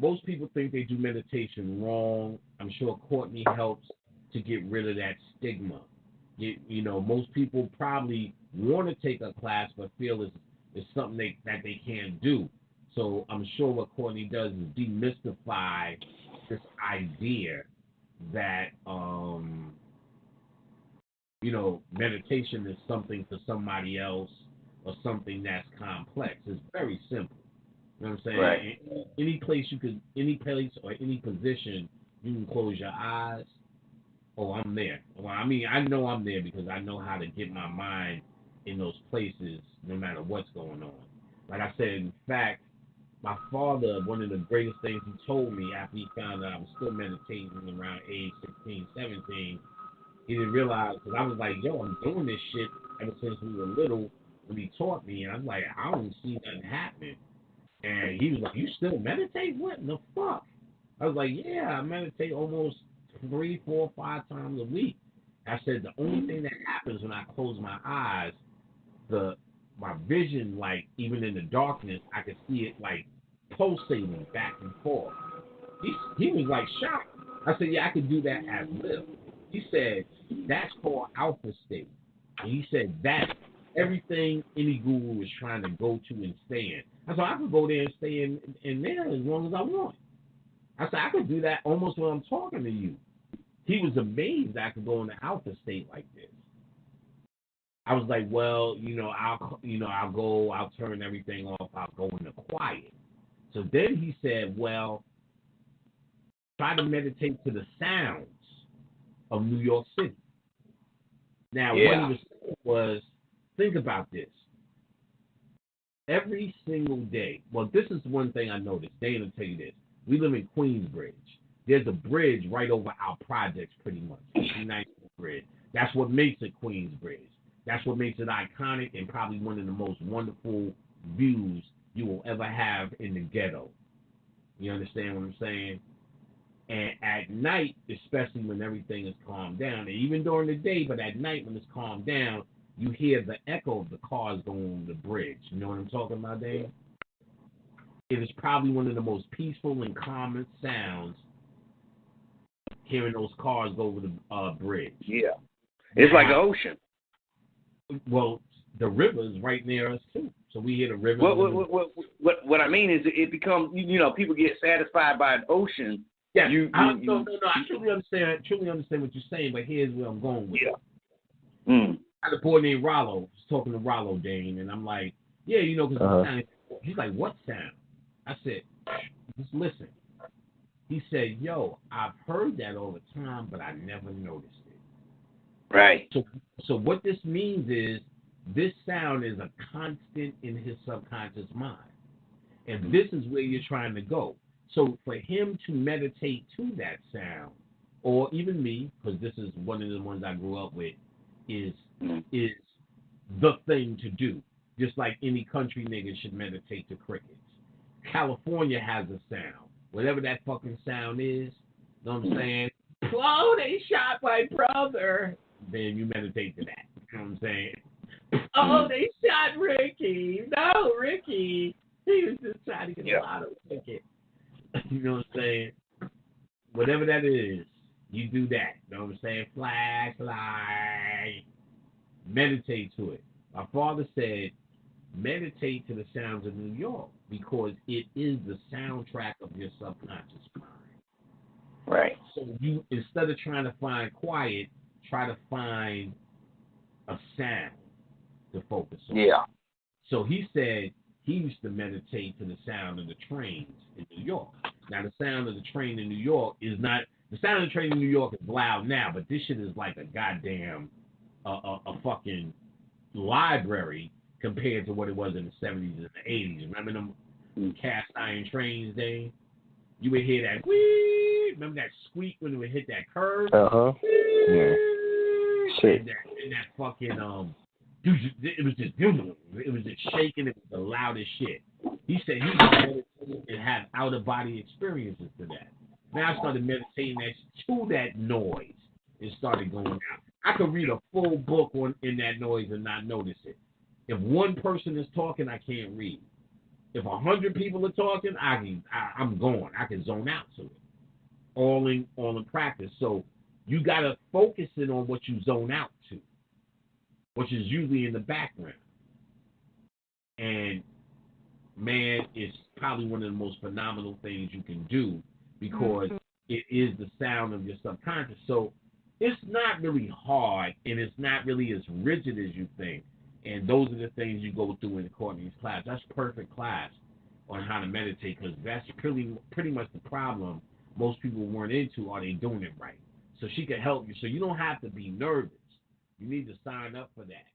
most people think they do meditation wrong. I'm sure Courtney helps to get rid of that stigma. Most people probably want to take a class but feel it's something that they can't do. So I'm sure what Courtney does is demystify this idea that meditation is something for somebody else or something that's complex. It's very simple. You know what I'm saying? Right. Any place or any position, you can close your eyes. Oh, I'm there. Well, I mean, I know I'm there because I know how to get my mind in those places no matter what's going on. Like I said, in fact, my father, one of the greatest things he told me after he found out I was still meditating around age 16, 17, he didn't realize, because I was like, yo, I'm doing this shit ever since we were little when he taught me, and I'm like, I don't see nothing happening. And he was like, you still meditate? What in the fuck? I was like, yeah, I meditate almost 3, 4, 5 times a week. I said, the only thing that happens when I close my eyes, my vision, like, even in the darkness, I could see it, like, pulsating back and forth. He was, like, shocked. I said, yeah, I could do that at will. He said, that's called alpha state. And he said, that's everything any guru is trying to go to and stay in. I said, I could go there and stay in there as long as I want. I said, I could do that almost when I'm talking to you. He was amazed that I could go into alpha state like this. I was like, well, I'll turn everything off. I'll go into quiet. So then he said, well, try to meditate to the sounds of New York City. Now, what he was saying was, think about this. Every single day, well, this is one thing I noticed. Dane will tell you this. We live in Queensbridge. There's a bridge right over our projects, pretty much. It's a nice bridge. That's what makes it Queensbridge. That's what makes it iconic and probably one of the most wonderful views you will ever have in the ghetto. You understand what I'm saying? And at night, especially when everything is calmed down, and even during the day, but at night when it's calmed down, you hear the echo of the cars going over the bridge. You know what I'm talking about, Dave? It is probably one of the most peaceful and calmest sounds, hearing those cars go over the bridge. Yeah. It's like an ocean. Well, the river is right near us, too. So we hear the river. What I mean is it becomes, people get satisfied by an ocean. Yeah, I truly understand what you're saying, but here's where I'm going with it. I had a boy named Rollo. I was talking to Rollo, Dane, and I'm like, yeah, because he's like, what sound? I said, just listen. He said, yo, I've heard that all the time, but I never noticed it. Right. So what this means is this sound is a constant in his subconscious mind. And this is where you're trying to go. So for him to meditate to that sound, or even me, because this is one of the ones I grew up with, is the thing to do. Just like any country nigga should meditate to crickets. California has a sound. Whatever that fucking sound is, know what I'm saying? Oh, they shot my brother. Then you meditate to that. You know what I'm saying? Oh, they shot Ricky. No, Ricky. He was just trying to get a lotto ticket. You know what I'm saying? Whatever that is, you do that. You know what I'm saying? Flashlight. Meditate to it. My father said, meditate to the sounds of New York because it is the soundtrack of your subconscious mind. Right. So you, instead of trying to find quiet, try to find a sound to focus on. Yeah. So he said he used to meditate to the sound of the trains in New York. Now, the sound of the train in New York is not, the sound of the train in New York is loud now, but this shit is like a goddamn, a fucking library compared to what it was in the 70s and the 80s. Remember them cast iron trains, Dave? You would hear that, whee! Remember that squeak when it would hit that curve? Yeah. Shit. And that fucking, it was just shaking. It was the loudest shit. He said he would meditate and have out-of-body experiences to that. Now I started meditating to that noise and started going out. I could read a full book in that noise and not notice it. If one person is talking, I can't read. If 100 people are talking, I'm going. I can zone out to it. All in practice. So you gotta focus in on what you zone out to, which is usually in the background. And man, it's probably one of the most phenomenal things you can do because it is the sound of your subconscious. So it's not really hard, and it's not really as rigid as you think. And those are the things you go through in Courtney's class. That's perfect class on how to meditate, because that's pretty much the problem most people weren't into. Are they doing it right? So she can help you. So you don't have to be nervous. You need to sign up for that.